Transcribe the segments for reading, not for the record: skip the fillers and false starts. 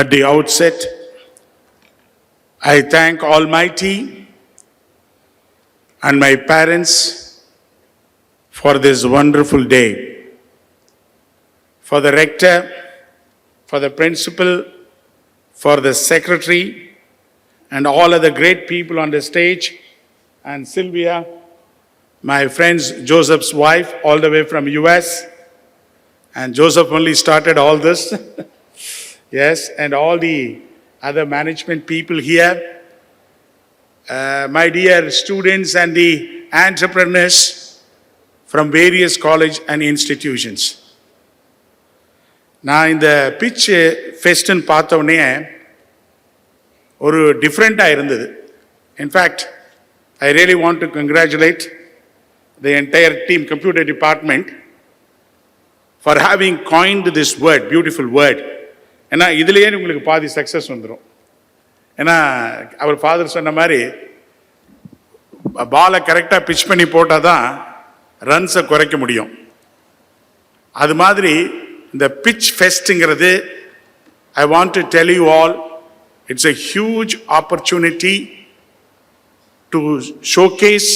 At the outset, I thank Almighty and my parents for this wonderful day, for the rector, for the principal, for the secretary, and all other great people on the stage, and Sylvia, my friend's Joseph's wife, all the way from US, and Joseph only started all this. Yes, and all the other management people here, my dear students and the entrepreneurs from various college and institutions. நான் இந்த pitch ஃபெஸ்ட்னு பார்த்த உடனே ஒரு டிஃப்ரெண்ட்டாக இருந்தது. In fact I really want to congratulate the entire team, computer department, for having coined this word, beautiful word. ஏன்னா இதுலேயே உங்களுக்கு பாதி சக்ஸஸ் வந்துடும். ஏன்னா அவர் ஃபாதர் சொன்ன மாதிரி பாலை கரெக்டாக பிச் பண்ணி போட்டால் தான் ரன்ஸை குறைக்க முடியும். அது மாதிரி இந்த பிச் ஃபெஸ்ட்டுங்கிறது, I want to tell you all, it's a huge opportunity to showcase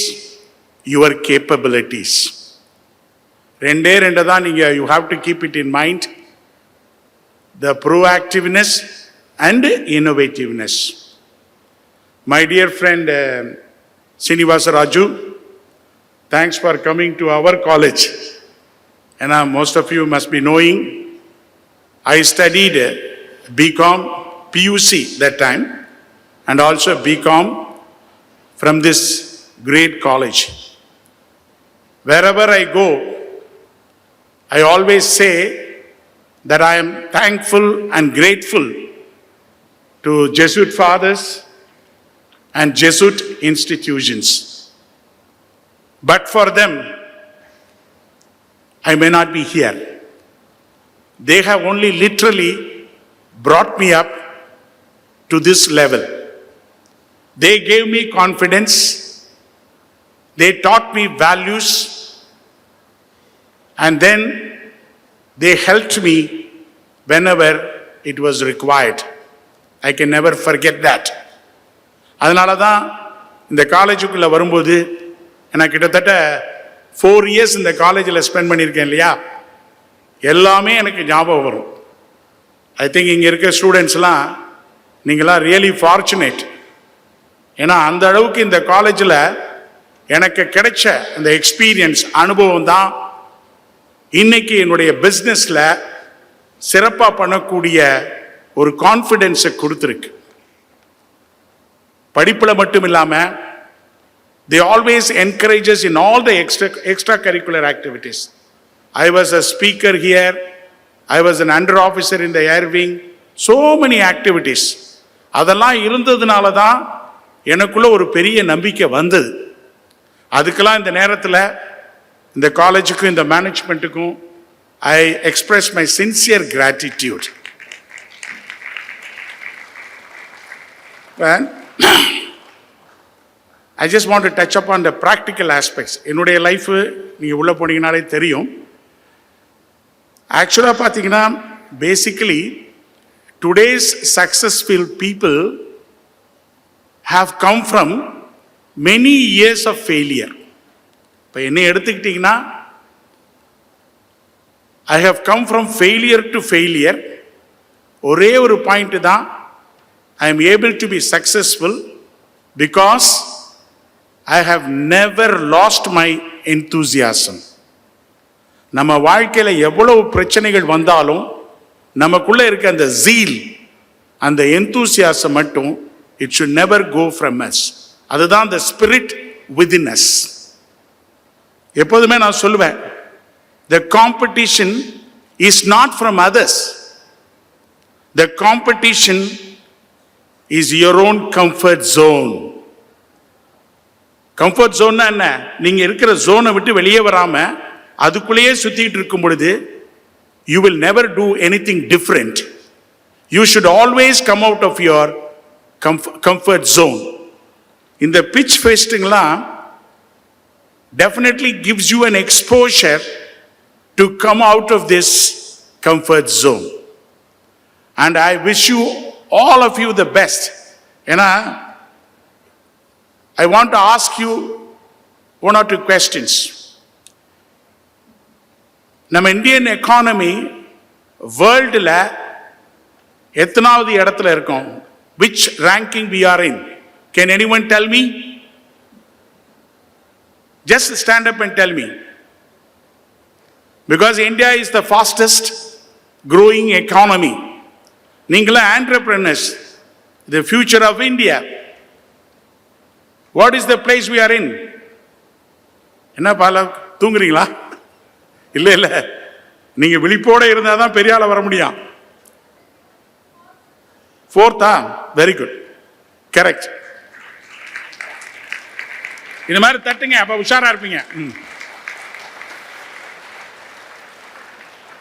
your capabilities. ரெண்டே தான் நீங்கள், you have to keep it in mind, the proactiveness and innovativeness. My dear friend Srinivasa Raju, thanks for coming to our college. And most of you must be knowing, I studied BCom, PUC that time, and also BCom from this great college. Wherever I go, I always say that I am thankful and grateful to Jesuit fathers and Jesuit institutions. But for them, I may not be here. They have only literally brought me up to this level. They gave me confidence. They taught me values. And then they helped me whenever it was required. I can never forget that. அதனால தான் இந்த காலேஜுக்குள்ளே வரும்போது எனக்கு கிட்டத்தட்ட 4 years இந்த காலேஜில் spend பண்ணியிருக்கேன் இல்லையா, எல்லாமே எனக்கு ஞாபகம் வரும். ஐ திங்க் இங்கே இருக்க ஸ்டூடெண்ட்ஸ்லாம் நீங்களாம் ரியலி ஃபார்ச்சுனேட். ஏன்னா அந்த அளவுக்கு இந்த காலேஜில் எனக்கு கிடைச்ச அந்த எக்ஸ்பீரியன்ஸ், அனுபவம் தான் இன்னைக்கு என்னுடைய பிஸ்னஸில் சிறப்பாக பண்ணக்கூடிய ஒரு கான்ஃபிடென்ஸை கொடுத்துருக்கு. படிப்பில் மட்டும் இல்லாமல் they always encourage us in all the extracurricular activities. I was a speaker here, I was an under officer in the air wing, so many activities. அதெல்லாம் இருந்ததுனால தான் எனக்குள்ள ஒரு பெரிய நம்பிக்கை வந்தது. அதுக்கெல்லாம் இந்த நேரத்தில் இந்த காலேஜுக்கும் இந்த மேனேஜ்மெண்ட்டுக்கும் I express my sincere gratitude. Well, I just want to touch upon the practical aspects. என்னுடைய லைஃப் நீங்கள் உள்ளே போனீங்கனாலே தெரியும். ஆக்சுவலாக பார்த்தீங்கன்னா basically today's successful people have come from many years of failure. இப்போ என்னை எடுத்துக்கிட்டிங்கன்னா, I have come from failure to failure. ஒரே ஒரு பாயிண்ட் தான், I am able to be successful because I have never lost my enthusiasm. நம்ம வாழ்க்கையில் எவ்வளவு பிரச்சனைகள் வந்தாலும் நமக்குள்ளே இருக்க அந்த zeal, அந்த enthusiasm மட்டும், it should never go from us. அதுதான் the spirit within us. எப்போதுமே நான் சொல்லுவேன், the competition is not from others. The competition is your own comfort zone. Comfort ஜோன்னா என்ன? நீங்கள் இருக்கிற ஜோனை விட்டு வெளியே வராமல் அதுக்குள்ளேயே சுற்றிட்டு இருக்கும் பொழுது you will never do anything different. You should always come out of your comfort zone. இந்த pitch ஃபெஸ்ட்டுங்கெல்லாம் definitely gives you an exposure to come out of this comfort zone. And I wish you, all of you, the best. ஏன்னா I want to ask you one or two questions. நம்ம Indian economy வேர்ல்டுல எத்தனாவது இடத்துல இருக்கோம்? Which ranking we are in? Can anyone tell me? Just stand up and tell me. Because India is the fastest growing economy. நீங்கள entrepreneurs, the future of India. What is the place we are in? என்ன பால தூங்குறீங்களா? இல்ல இல்ல, நீங்க விழிப்போட இருந்தாதான் பெரிய ஆளா வர முடியும். Fourth, very good, correct. இந்த மாதிரி தட்டுங்க, அப்ப உஷாரா இருப்பீங்க.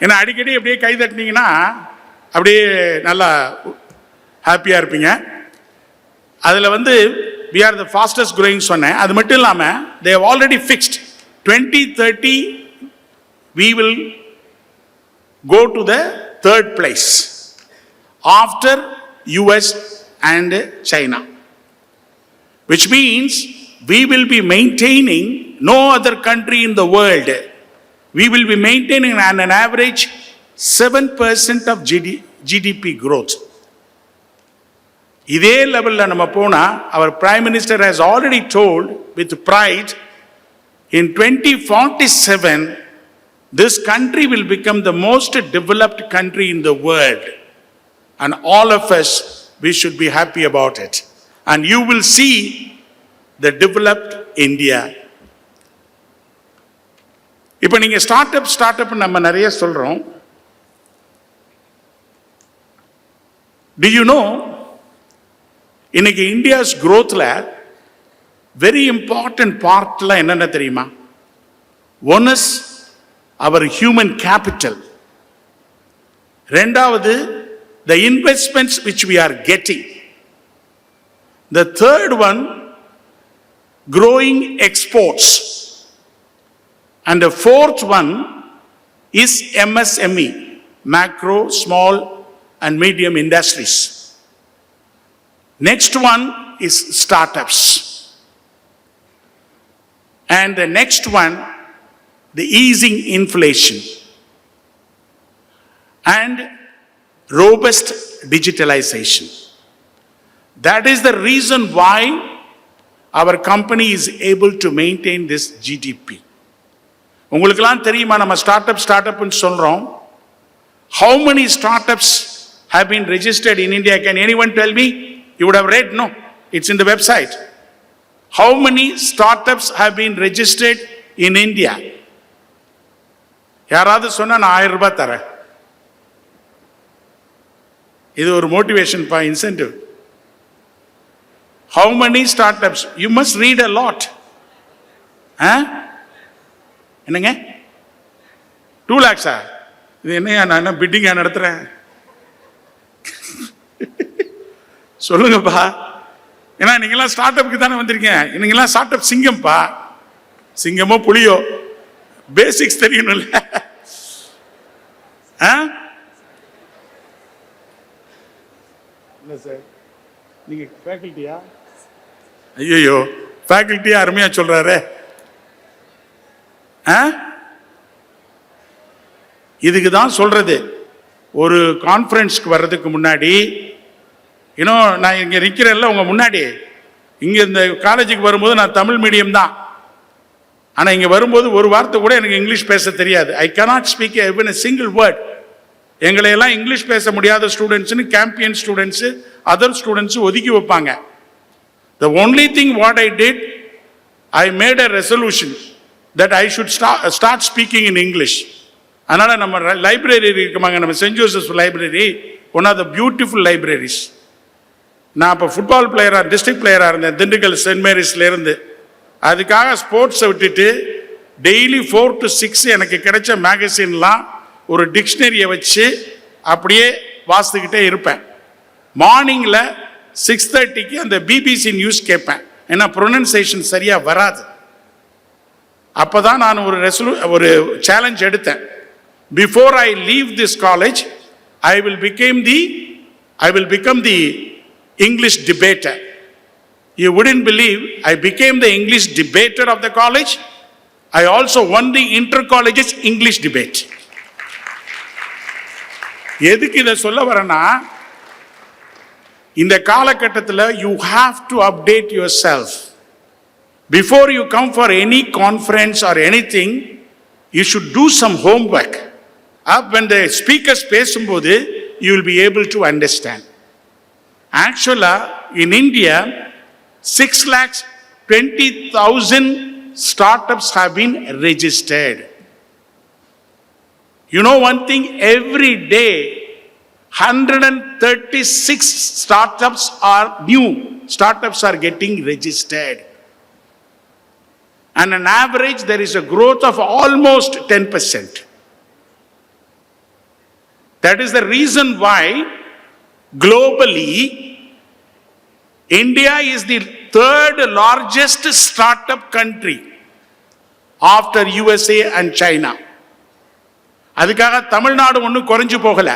ஏன்னா அடிக்கடி அப்படியே கை தட்டினீங்கன்னா அப்படியே நல்லா ஹாப்பியா இருப்பீங்க. அதுல we are the fastest growing சொன்னேன். அது மட்டும் இல்லாம they have already fixed 2030 we will go to the third place after US and China, which means we will be maintaining, no other country in the world, we will be maintaining an average 7% of GDP growth. இதே லெவல்ல நம்ம போனா, our Prime Minister has already told with pride, in 2047 this country will become the most developed country in the world, and all of us, we should be happy about it, and you will see the developed India. இப்போ நீங்க start up நம்ம நிறைய சொல்றோம். Do you know, இன்னைக்கு India's growthல very important partல என்னென்ன தெரியுமா? One is our human capital. ரெண்டாவது, the investments which we are getting. The third one, growing exports. And the fourth one is MSME, macro, small and medium industries. Next one is startups. And the next one, the easing inflation and robust digitalization. That is the reason why our company is able to maintain this GDP. உங்களுக்கெல்லாம் தெரியுமா, நம்ம start அப்னு சொல்றோம். How many startups have been registered in India? Can anyone tell me? You would have read, no? It's in the website. How many startups have been registered in India? யாராவது சொன்னா நான் 1000 ரூபாய் தரேன். இது ஒரு மோட்டிவேஷன் பா, incentive. How many startups? You must read a lot. என்னங்க 2 lakhs? இது என்னையா, நான் பிட்டிங்கா நடத்துறேன்? சொல்லுங்கப்பா. ஏன்னா நீங்களாம் ஸ்டார்ட் அப்புக்கு தானே வந்திருக்கீங்க. நீங்களாம் ஸ்டார்ட் அப் சிங்கம்பா. சிங்கமோ புலியோ, பேசிக்ஸ் தெரியணும்ல. இல்ல சார், நீங்க ஃபேக்கல்ட்டியா? ஐயோ, ஃபேக்கல்ட்டியா அருமையா சொல்றாரு. இதுக்கு தான் சொல்றது, ஒரு கான்ஃபரன்ஸ்க்கு வர்றதுக்கு முன்னாடி, நான் இங்க நிக்கிறேன்ல உங்க முன்னாடி, இங்க இந்த காலேஜுக்கு வரும்போது நான் தமிழ் மீடியம் தான். ஆனா இங்க வரும்போது ஒரு வார்த்தை கூட எனக்கு இங்கிலீஷ் பேச தெரியாது. ஐ cannot speak even a single word. எங்களை எல்லாம் இங்கிலீஷ் பேச முடியாத ஸ்டூடெண்ட்ஸ்னு கேம்பியன் ஸ்டூடெண்ட்ஸ், அதர் ஸ்டூடெண்ட்ஸ் ஒதுக்கி வைப்பாங்க. The only thing what I did, I made a resolution that I should start speaking in English. அதனால நம்ம லைப்ரரி இருக்குமாங்க, நம்ம Saint Joseph library, one of the beautiful libraries. நான் இப்போ ஃபுட்பால் பிளேயரா, district பிளேயரா இருந்தேன் திண்டுக்கல் சென்ட் மேரிஸ்ல இருந்து. அதுக்காக ஸ்போர்ட்ஸை விட்டுட்டு டெய்லி 4 to 6 எனக்கு கிடைச்ச மேகசின்லாம் ஒரு டிக்ஷனரியை வச்சு அப்படியே வாசித்துக்கிட்டே இருப்பேன். மார்னிங்கில் 6:30க்கு அந்த பிபிசி நியூஸ் கேட்பேன். ஏன்னா ப்ரொனன்சியேஷன் சரியா வராது. அப்போதான் நான் ஒரு சேலஞ்ச் எடுத்தேன். Before I leave this college I will become the English debater. You wouldn't believe, I became the English debater of the college. I also won the inter-colleges English debate. எதுக்கு இதை சொல்ல வரேன்னா, இந்த காலகட்டத்தில் you have to update yourself. Before you come for any conference or anything, you should do some homework. When the speakers பேசும்போது you will be able to understand. Actually, in India, 6,20,000 startups have been registered. You know one thing, every day 136 new startups are getting registered. And on average, there is a growth of almost 10%. That is the reason why globally, India is the third largest startup country after USA and China. அதுக்காக தமிழ்நாடு ஒன்றும் குறைஞ்சு போகல.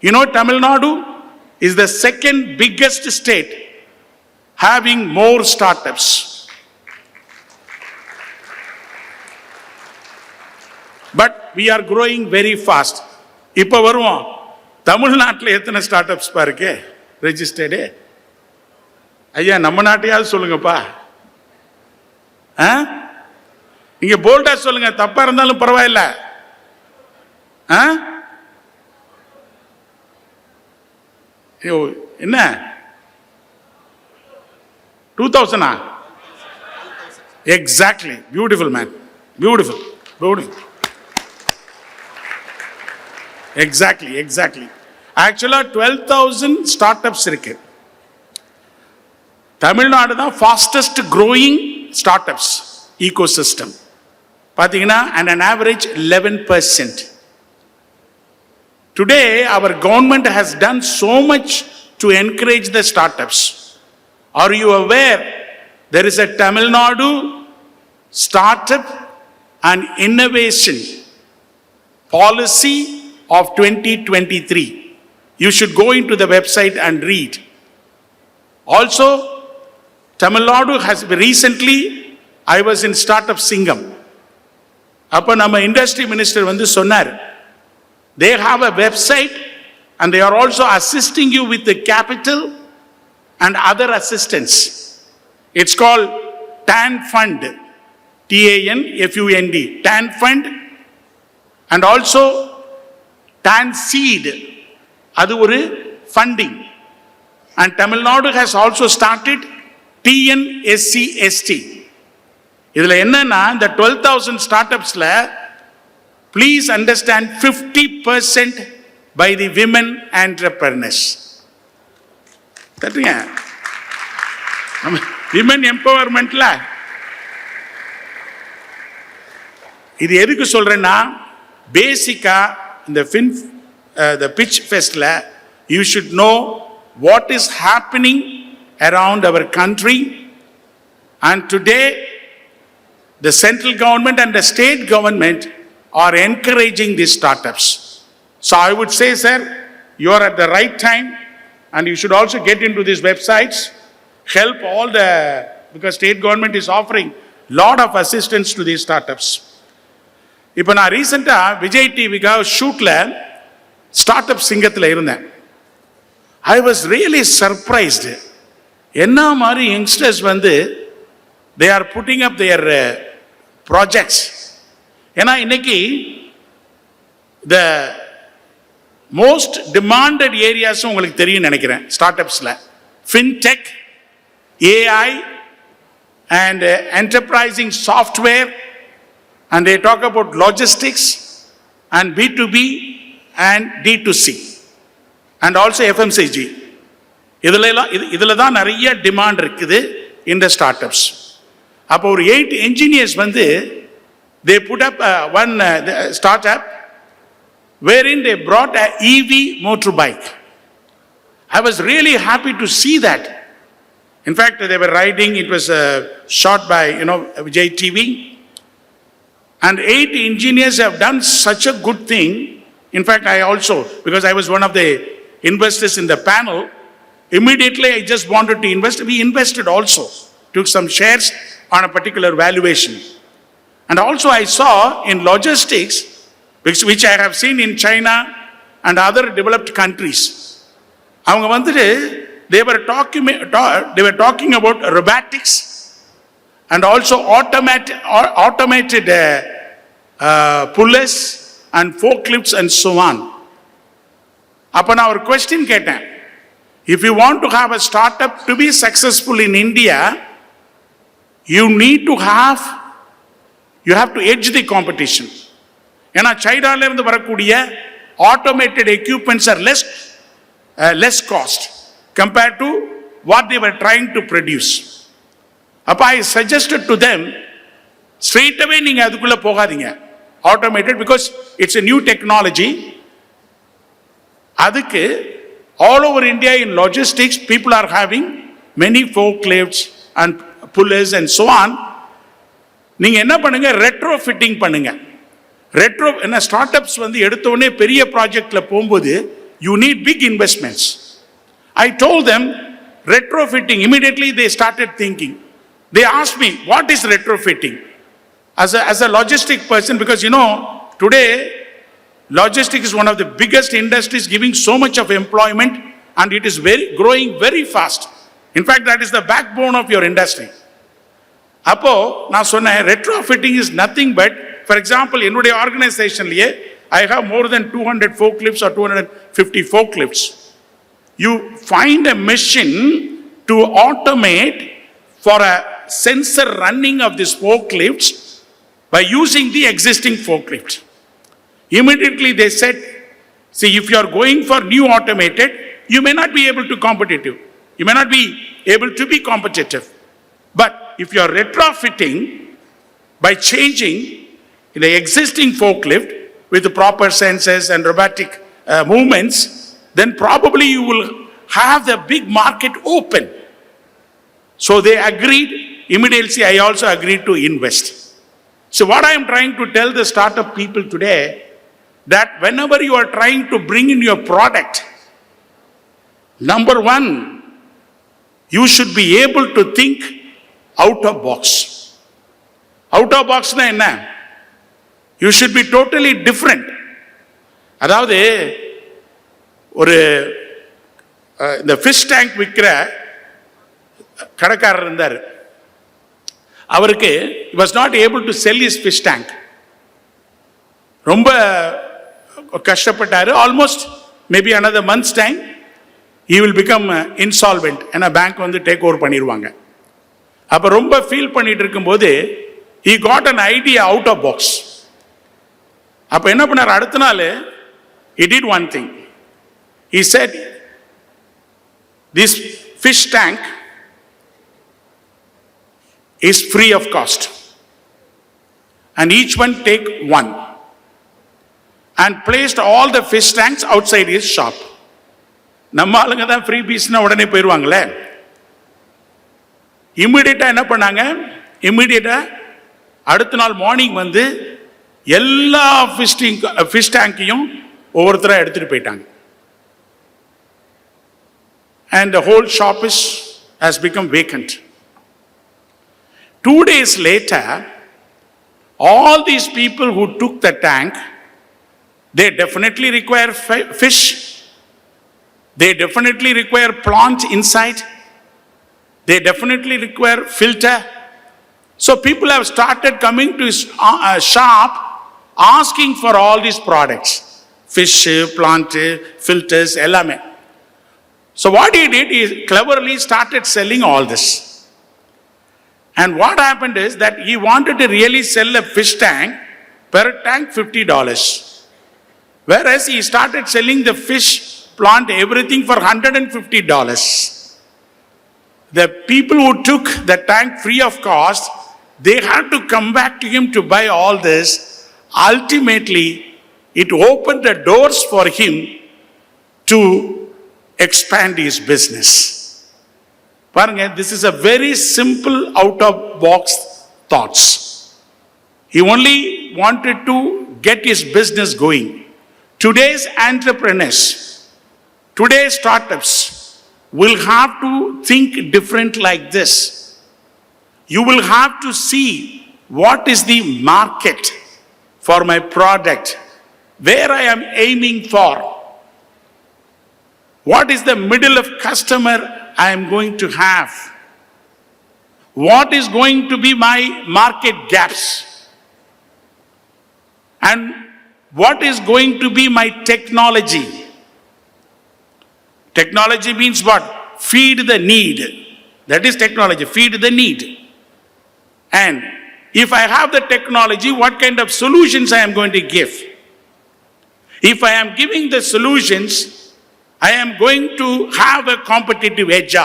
You know, Tamil Nadu is the second biggest state having more startups. But we are growing very fast. இப்போ வருவோம், தமிழ்நாட்டில் எத்தனை startups பாருங்க registered? ஐயா நம்ம நாட்டையாவது சொல்லுங்கப்பா. நீங்க போல்டா சொல்லுங்க, தப்பா இருந்தாலும் பரவாயில்ல. என்ன 2000? Exactly. Beautiful, man. Beautiful. Exactly. Actually 12,000 startups இருக்கு. தமிழ்நாடு தான் fastest growing startups ecosystem. பாத்தீங்கன்னா and an average 11%. Today our government has done so much to encourage the startups. Are you aware there is a Tamil Nadu startup and innovation policy of 2023? You should go into the website and read. Also, Tamil Nadu has recently, I was in Startup Singham. அப்ப நம்ம industry minister வந்து சொன்னார், they have a website and they are also assisting you with the capital and other assistance. It's called TAN Fund, TANFUND, TAN Fund, and also TAN Seed, அது ஒரு funding. And Tamil Nadu has also started TNSCST. இதுல என்னன்னா, இந்த 12,000 startupsல please understand 50% by the women entrepreneurs. தட்டுங்க, women empowermentல இது எதுக்கு சொல்றேன்னா, பேசிக்கா இந்த the pitch festல you should know what is happening around our country, and today the central government and the state government are encouraging these startups. So I would say, sir, you are at the right time, and you should also get into these websites, help all because state government is offering lot of assistance to these startups. இப்போ நான் ரீசெண்டா Vijay டிவிக்காக ஷூட்ல startup சிங்கத்தில் இருந்தேன். I was really surprised. என்ன மாதிரி youngsters வந்து they are putting up their projects. ஏன்னா இன்னைக்கு the most demanded areas உங்களுக்கு தெரியும் நினைக்கிறேன் ஸ்டார்ட்அப்ஸ்ல, fintech, AI and enterprising software, and they talk about logistics and B2B and D2C and also FMCG. இதுல தான் நிறைய டிமாண்ட் இருக்குது இந்த ஸ்டார்ட்அப்ஸ். அப்போ ஒரு 8 engineers வந்து they put up one startup wherein they brought a EV motorbike. I was really happy to see that. In fact, they were riding, it was shot by Vijay TV, and 8 engineers have done such a good thing. In fact, I also, because I was one of the investors in the panel, immediately I just wanted to invest. We invested also, took some shares on a particular valuation. And also I saw in logistics, which I have seen in China and other developed countries. They were talking about robotics and also automated pullers and forklifts and so on. Upon our question, if you want to have a startup to be successful in India, you have to edge the competition. And China automated equipments are less cost compared to what they were trying to produce. I suggested to them, straight away neenga adukulla pogadinga, automated, because it's a new technology. Adukku all over India in logistics, people are having many forklifts and pullers and so on. நீங்க என்ன பண்ணுங்க, retrofitting பண்ணுங்க. என்ன startups வந்து எடுத்தோனே பெரிய ப்ராஜெக்ட்ல போகும்போது you need big investments. I told them retrofitting. Immediately they started thinking. They asked me, what is retrofitting? As a logistic person, because today logistics is one of the biggest industries, giving so much of employment, and it is growing very fast. In fact, that is the backbone of your industry. அப்போ நான் சொன்னேன், retrofitting is nothing but, for example, என்னுடைய ஆர்கனைசேஷன்லயே I have more than 200 forklifts or 250 forklifts. You find a machine to automate for a sensor running of these forklifts by using the existing forklift. Immediately they said, see, if you are going for new automated, you may not be able to competitive. You may not be able to be competitive. But if you are retrofitting by changing the existing forklift with the proper sensors and robotic movements, then probably you will have the big market open. So they agreed. Immediately I also agreed to invest. So what I am trying to tell the startup people today, that whenever you are trying to bring in your product, number one, you should be able to think out of box. Out of box na enna? You should be totally different. அதாவது ஒரு இந்த fish tank விக்கிற கடைக்காரர் இருந்தார். அவருக்கு he was not able to sell his fish tank. ரொம்ப கஷ்டப்பட்டாரு. Almost maybe another month's time he will become insolvent. ஏன்னா bank வந்து டேக் ஓவர் பண்ணிடுவாங்க. அப்ப ரொம்ப ஃபீல் பண்ணிட்டு இருக்கும்போது he got an idea out of box. அப்ப என்ன பண்ணார், அடுத்த நாள் he did one thing. He said, this fish tank is free of cost, and each one take one, and placed all the fish tanks outside his shop. நம்ம ஆளுங்க தான் free பீஸ்னா உடனே போயிடுவாங்களே. இம்மிடியேட்டா என்ன பண்ணாங்க, இம்மிடியேட்டா அடுத்த நாள் மார்னிங் வந்து எல்லா ஃபிஷ் டேங்கையும் ஒவ்வொருத்தரா எடுத்துட்டு போயிட்டாங்க. And the whole shop has become vacant. 2 days later, all these people who took the tank, they definitely require fish. They definitely require plant inside. They definitely require filter. So people have started coming to his shop asking for all these products. Fish, plant, filters, ellame. So what he did is cleverly started selling all this. And what happened is that he wanted to really sell a fish tank, per tank $50. Whereas he started selling the fish, plant, everything for $150. The people who took the tank free of cost, they had to come back to him to buy all this. Ultimately, it opened the doors for him to expand his business. Paranga, this is a very simple out of box thoughts. He only wanted to get his business going. Today's entrepreneurs, today's startups will have to think different like this. You will have to see what is the market for my product, where I am aiming for. What is the middle of customer I am going to have? What is going to be my market gaps? And what is going to be my technology? Technology means what? Feed the need. That is technology, feed the need. And if I have the technology, what kind of solutions I am going to give? If I am giving the solutions, I am going to have a competitive edge.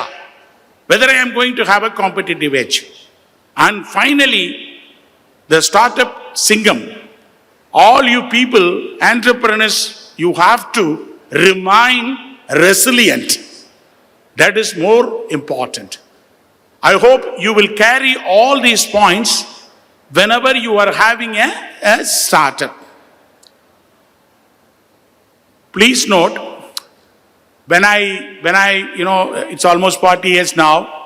Whether I am going to have a competitive edge. And finally, the startup Singham. All you people, entrepreneurs, you have to remain resilient. That is more important. I hope you will carry all these points whenever you are having a startup. Please note, when I, it's almost 40 years now.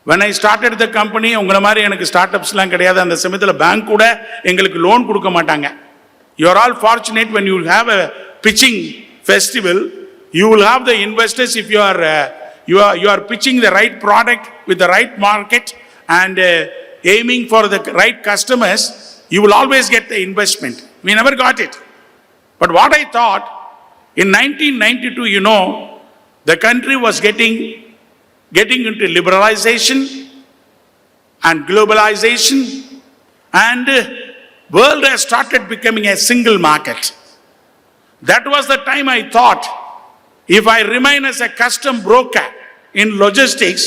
When I started the company, உங்கள மாதிரி எனக்கு ஸ்டார்ட்அப்ஸ்லாம் கிடையாது. அந்த சமயத்தில் bank கூட எங்களுக்கு loan கொடுக்க மாட்டாங்க. You are all fortunate when you have a pitching festival, you will have the investors if you are pitching the right product with the right market and aiming for the right customers, you will always get the investment. We never got it. But what I thought, in 1992, the country was getting into liberalization and globalization, and world has started becoming a single market. That was the time I thought, if I remain as a custom broker in logistics,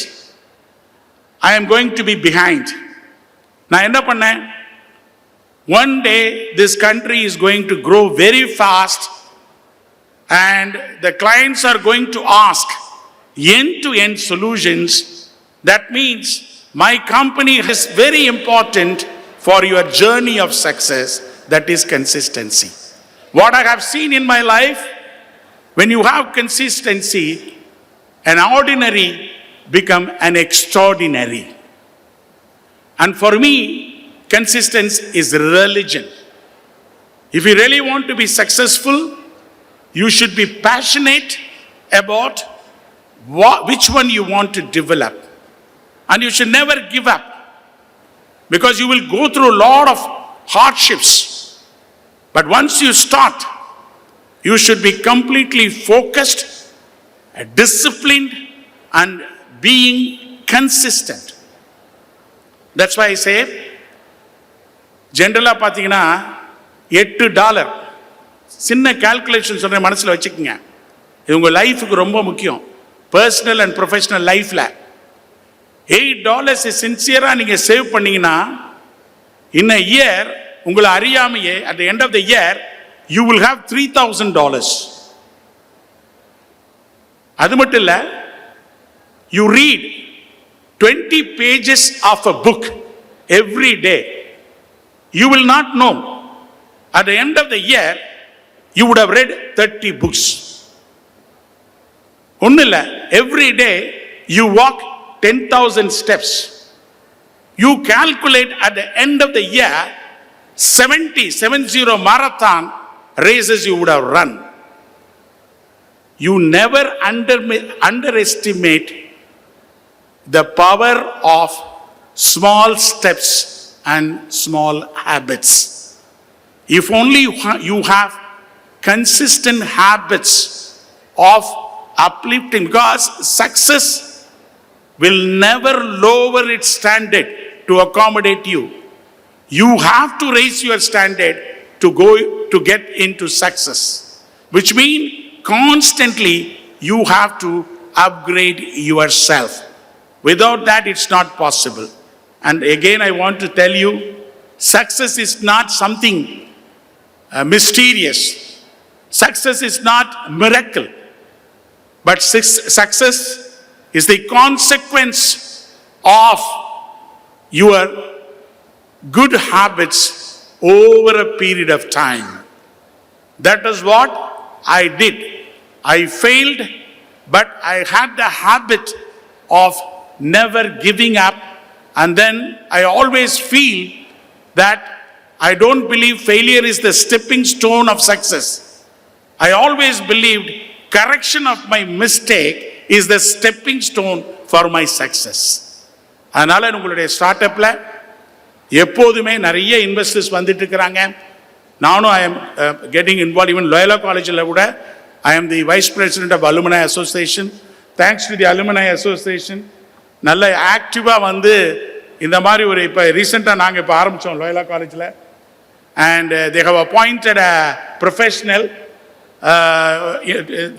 I am going to be behind. நான் என்ன பண்ணேன்? One day this country is going to grow very fast and the clients are going to ask end-to-end solutions. That means my company is very important for your journey of success, that is consistency. What I have seen in my life, when you have consistency, an ordinary become an extraordinary. And for me, consistency is religion. If you really want to be successful, you should be passionate about which one you want to develop. And you should never give up, because you will go through a lot of hardships. But once you start, you should be completely focused, disciplined, and being consistent. That's why I say, generally பாத்தீங்கன்னா $8 சின்ன calculation சொல்ற மனசுல வச்சுக்கங்க. இது உங்க லைஃபுக்கு ரொம்ப முக்கியம். பர்சனல் அண்ட் ப்ரொஃபஷனல் லைஃப்ல $8 சின்சியரா நீங்க சேவ் பண்ணீங்கன்னா, in a year உங்களை அறியாமையே at the end of the year you will have $3,000. அது மட்டும் இல்ல, you read 20 pages of a book every day, you will not know at the end of the year you would have read 30 books. ஒண்ணு இல்ல, every day you walk 10,000 steps. You calculate at the end of the year 70 marathon races you would have run. You never underestimate the power of small steps and small habits. If only you have consistent habits of uplifting, because success will never lower its standard to accommodate you. You have to raise your standard to get into success, which means constantly you have to upgrade yourself. Without that, it's not possible. And again, I want to tell you, success is not something mysterious. Success is not miracle. But success is the consequence of your good habits over a period of time. That is what I did. I failed, but I had the habit of never giving up. And then I always feel that I don't believe failure is the stepping stone of success. I always believed correction of my mistake is the stepping stone for my success. அதனால உங்களுடைய start அப்ல எப்போதுமே நிறைய investors வந்துட்டு இருக்கிறாங்க. நானும் I am getting involve. Even Loyola காலேஜில் கூட I am the vice president of alumni association. Thanks to the alumni association நல்ல ஆக்டிவாக வந்து இந்த மாதிரி ஒரு இப்போ ரீசெண்டாக நாங்கள் இப்போ ஆரம்பித்தோம் லோயலா காலேஜில். And they have appointed a professional.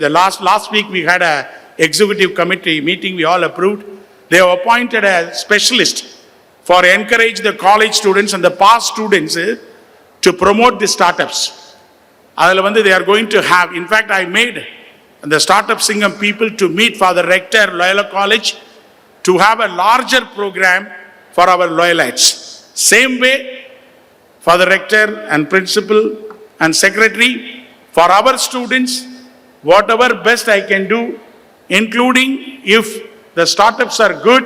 The last week we had a executive committee meeting, we all approved. They have appointed a specialist for encourage the college students and the past students to promote the startups. Adala vandu they are going to have, in fact I made the startup Singham people to meet for the rector Loyola College to have a larger program for our Loyalites. Same way for the rector and principal and secretary, for our students, whatever best I can do, including if the startups are good,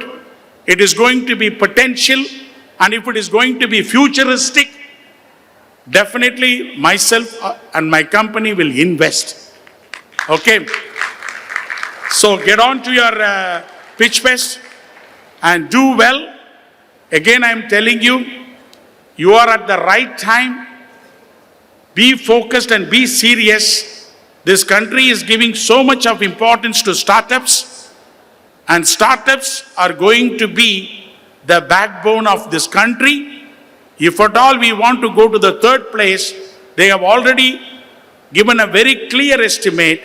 it is going to be potential, and if it is going to be futuristic, definitely myself and my company will invest. Okay? So get on to your pitch fest and do well. Again, I am telling you, you are at the right time. Be focused and be serious. This country is giving so much of importance to startups, and startups are going to be the backbone of this country. If at all we want to go to the third place, they have already given a very clear estimate.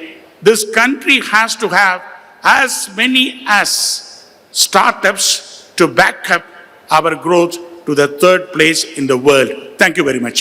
This country has to have as many as startups to back up our growth to the third place in the world. Thank you very much.